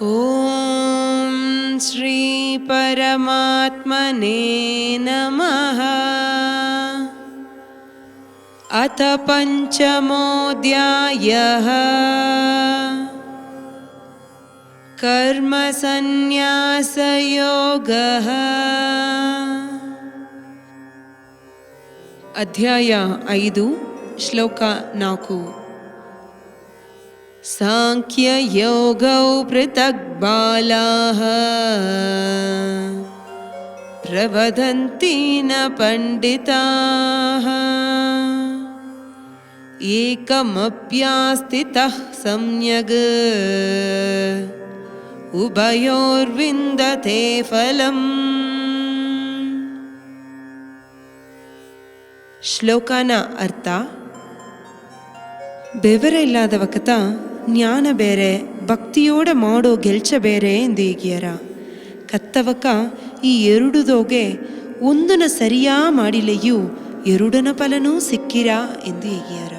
ಓಂ ಶ್ರೀ ಪರಮಾತ್ಮನೇ ನಮಃ. ಅಥ ಪಂಚಮೋಧ್ಯಾಯಃ. ಕರ್ಮ ಸನ್ಯಾಸ ಯೋಗಃ. ಅಧ್ಯಾಯ 5 ಶ್ಲೋಕ 4. ಸಾಂಖ್ಯಯೋಗೌ ಪೃಥಕ್ ಬಾಲಾಃ ಪ್ರವದಂತಿ ನ ಪಂಡಿತಾಃ ಏಕಮಪ್ಯಾಸ್ಥಿತಃ ಸಮ್ಯಗ್ ಉಭಯೋರ್ವಿಂದತೆ ಫಲಂ. ಶ್ಲೋಕನ ಅರ್ಥ: ಬೆವರೇ ಇಲ್ಲದವ ಕಥ ಜ್ಞಾನ ಬೇರೆ, ಭಕ್ತಿಯೋಡ ಮಾಡೋ ಗೆಲ್ಚ ಬೇರೆ ಎಂದು ಈಗಿಯರ. ಕತ್ತವಕ ಈ ಎರಡುದೋಗೆ ಒಂದನ ಸರಿಯಾ ಮಾಡಿಲೆಯೂ ಎರಡನ ಫಲನೂ ಸಿಕ್ಕಿರ ಎಂದು ಈಗಿಯರ.